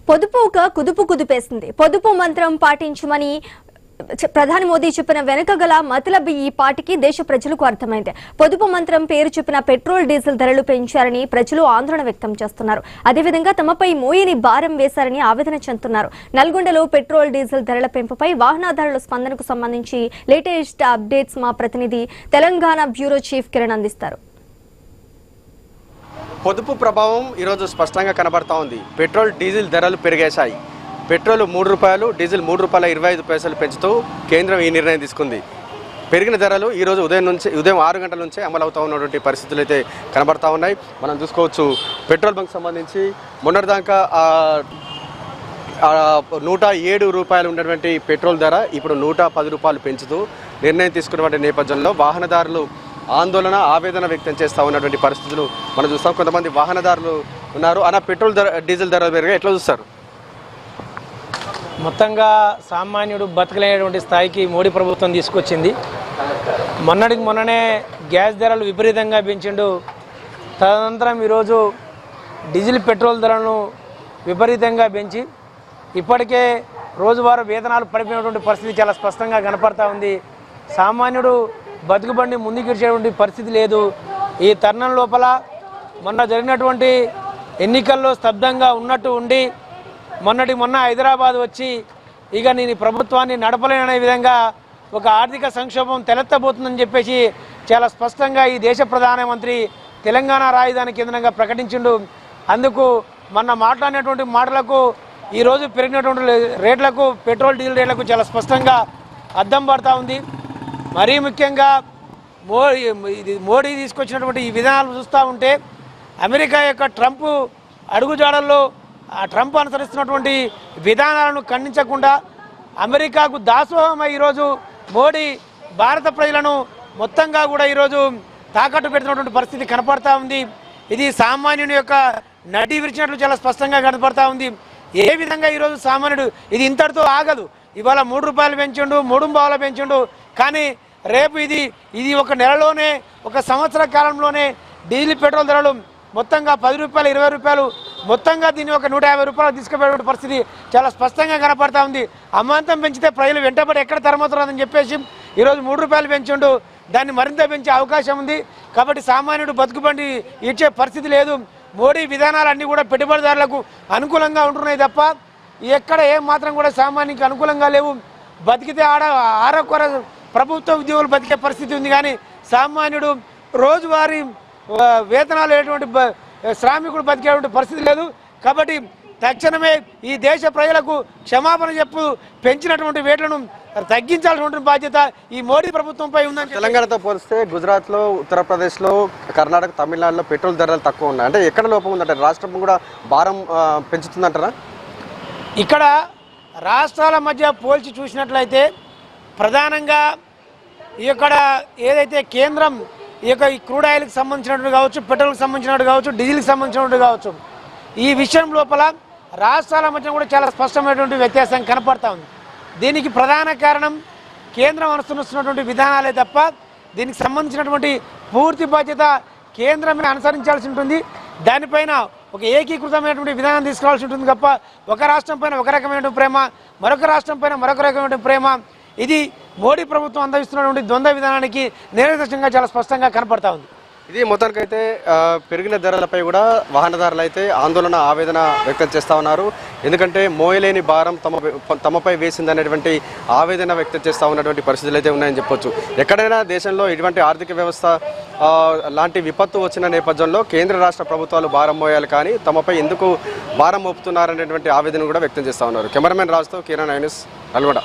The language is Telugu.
పొదుపు ఒక కుదుపు కుదిపేసింది. పొదుపు మంత్రం పాటించమని ప్రధాని మోదీ చెప్పిన వెనుక గల మతలబ్ ఈ పార్టీకి దేశ ప్రజలకు అర్థమైంది. పొదుపు మంత్రం పేరు చెప్పిన పెట్రోల్ డీజిల్ ధరలు పెంచారని ప్రజలు ఆందోళన వ్యక్తం చేస్తున్నారు. అదేవిధంగా తమపై మోయని భారం వేశారని ఆవేదన చెందుతున్నారు. నల్గొండలో పెట్రోల్ డీజిల్ ధరల పెంపుపై వాహనదారుల స్పందనకు సంబంధించి లేటెస్ట్ అప్డేట్స్ మా ప్రతినిధి తెలంగాణ బ్యూరో చీఫ్ కిరణ్ అందిస్తారు. పొదుపు ప్రభావం ఈరోజు స్పష్టంగా కనబడతా ఉంది. పెట్రోల్ డీజిల్ ధరలు పెరిగేశాయి. పెట్రోల్ ₹3, డీజిల్ ₹3.25 పెంచుతూ కేంద్రం ఈ నిర్ణయం తీసుకుంది. పెరిగిన ధరలు ఈరోజు ఉదయం 6 గంటల నుంచే అమలవుతూ ఉన్నటువంటి పరిస్థితులు అయితే కనబడతా ఉన్నాయి. మనం చూసుకోవచ్చు పెట్రోల్ బంక్ సంబంధించి మొన్నటిదాకా ₹107 ఉన్నటువంటి పెట్రోల్ ధర ఇప్పుడు ₹110 పెంచుతూ నిర్ణయం తీసుకున్నటువంటి నేపథ్యంలో వాహనదారులు ఆందోళన ఆవేదన వ్యక్తం చేస్తూ ఉన్నటువంటి పరిస్థితులు మనం చూస్తాం. కొంతమంది వాహనదారులు ఉన్నారు. అన్న పెట్రోల్ ధర డీజిల్ ధరలు పెరిగా ఎట్లా చూస్తారు? మొత్తంగా సామాన్యుడు బతకలేనటువంటి స్థాయికి మోడీ ప్రభుత్వం తీసుకొచ్చింది. మొన్ననే గ్యాస్ ధరలు విపరీతంగా పెంచిండు. తదనంతరం ఈరోజు డీజిల్ పెట్రోల్ ధరలను విపరీతంగా పెంచి ఇప్పటికే రోజువారీ వేతనాలు పడిపోయినటువంటి పరిస్థితి చాలా స్పష్టంగా కనపడతా ఉంది. సామాన్యుడు బతుకుబండి ముందుకిడ్చేటువంటి పరిస్థితి లేదు. ఈ తరుణం లోపల మొన్న జరిగినటువంటి ఎన్నికల్లో స్తబ్దంగా ఉన్నట్టు ఉండి మొన్న హైదరాబాద్ వచ్చి ఇక నేను ఈ ప్రభుత్వాన్ని నడపలేననే విధంగా ఒక ఆర్థిక సంక్షోభం తలెత్తబోతుందని చెప్పేసి చాలా స్పష్టంగా ఈ దేశ ప్రధానమంత్రి తెలంగాణ రాజధాని కేంద్రంగా ప్రకటించిండు. అందుకు మొన్న మాట్లాడినటువంటి మాటలకు ఈరోజు పెరిగినటువంటి రేట్లకు పెట్రోల్ డీజిల్ రేట్లకు చాలా స్పష్టంగా అద్దం పడతా ఉంది. మరీ ముఖ్యంగా మోడీ తీసుకొచ్చినటువంటి ఈ విధానాలు చూస్తూ ఉంటే అమెరికా యొక్క ట్రంప్ అడుగుజాడల్లో ట్రంప్ అనుసరిస్తున్నటువంటి విధానాలను ఖండించకుండా అమెరికాకు దాసోహమై ఈరోజు మోడీ భారత ప్రజలను మొత్తంగా కూడా ఈరోజు తాకట్టు పెడుతున్నటువంటి పరిస్థితి కనపడతా ఉంది. ఇది సామాన్యుని యొక్క నడి విరిచినట్లు చాలా స్పష్టంగా కనపడతా ఉంది. ఏ విధంగా ఈరోజు సామాన్యుడు ఇది ఇంతటితో ఆగదు. ఇవాళ ₹3 పెంచిండు, ₹3.5 పెంచిండు. కానీ రేపు ఇది ఒక నెలలోనే ఒక సంవత్సర కాలంలోనే డీజిల్ పెట్రోల్ ధరలు మొత్తంగా ₹10, ₹20 మొత్తంగా దీన్ని ఒక ₹150 తీసుకుపోయే పరిస్థితి చాలా స్పష్టంగా కనపడతా ఉంది. అమాంతం పెంచితే ప్రజలు వెంటబడి ఎక్కడ తరమవుతున్నారని చెప్పేసి ఈరోజు ₹3 పెంచిండు. దాన్ని మరింత పెంచే అవకాశం ఉంది. కాబట్టి సామాన్యుడు బతుకుబండి ఇచ్చే పరిస్థితి లేదు. మోడీ విధానాలన్నీ కూడా పెట్టుబడిదారులకు అనుకూలంగా ఉంటున్నాయి తప్ప ఎక్కడ ఏం మాత్రం కూడా సామాన్యునికి అనుకూలంగా లేవు. బతికితే ఆరకొర ప్రభుత్వ ఉద్యోగులు బతికే పరిస్థితి ఉంది. కానీ సామాన్యుడు రోజువారీ వేతనాలు లేనటువంటి శ్రామికుడు బతికేటువంటి పరిస్థితి లేదు. కాబట్టి తక్షణమే ఈ దేశ ప్రజలకు క్షమాపణ చెప్పు పెంచినటువంటి రేట్లను తగ్గించాల్సినటువంటి బాధ్యత ఈ మోడీ ప్రభుత్వంపై ఉందని. తెలంగాణతో పోలిస్తే గుజరాత్లో, ఉత్తరప్రదేశ్లో, కర్ణాటక, తమిళనాడులో పెట్రోల్ ధరలు తక్కువ ఉన్నాయి. అంటే ఎక్కడ లోపం ఉందంటారు? రాష్ట్రం కూడా భారం పెంచుతుందంటారా? ఇక్కడ రాష్ట్రాల మధ్య పోల్చి చూసినట్లయితే ప్రధానంగా ఇక్కడ ఏదైతే కేంద్రం ఈ క్రూడ్ ఆయిల్కి సంబంధించినట్టు కావచ్చు, పెట్రోల్కి సంబంధించినట్టు కావచ్చు, డీజిల్కి సంబంధించినట్టు కావచ్చు, ఈ విషయం లోపల రాష్ట్రాల మధ్య కూడా చాలా స్పష్టమైనటువంటి వ్యత్యాసం కనపడతా ఉంది. దీనికి ప్రధాన కారణం కేంద్రం అనుసరిస్తున్నటువంటి విధానాలే తప్ప దీనికి సంబంధించినటువంటి పూర్తి బాధ్యత కేంద్రమే అనుసరించాల్సి ఉంటుంది. దానిపైన ఒక ఏకీకృతమైనటువంటి విధానం తీసుకోవాల్సి ఉంటుంది తప్ప ఒక రాష్ట్రం పైన ఒక రకమైన ప్రేమ, మరొక రాష్ట్రం పైన మరొక రకమైన ప్రేమ, ఇది మోడీ ప్రభుత్వం అందిస్తున్నటువంటి ద్వంద్వ విధానానికి నిరసనంగా చాలా స్పష్టంగా కనపడతా ఉంది. ఇది మొత్తానికైతే పెరిగిన ధరలపై కూడా వాహనదారులు అయితే ఆందోళన ఆవేదన వ్యక్తం చేస్తూ ఉన్నారు. ఎందుకంటే మోయలేని భారం తమపై వేసిందనేటువంటి ఆవేదన వ్యక్తం చేస్తూ ఉన్నటువంటి పరిస్థితులు అయితే ఉన్నాయని చెప్పొచ్చు. ఎక్కడైనా దేశంలో ఇటువంటి ఆర్థిక వ్యవస్థ లాంటి విపత్తు వచ్చిన నేపథ్యంలో కేంద్ర రాష్ట్ర ప్రభుత్వాలు భారం మోయాలి, కానీ తమపై ఎందుకు భారం మోపుతున్నారనేటువంటి ఆవేదన కూడా వ్యక్తం చేస్తూ ఉన్నారు. కెమెరామెన్ రాజుతో కిరణ్, నల్గొండ.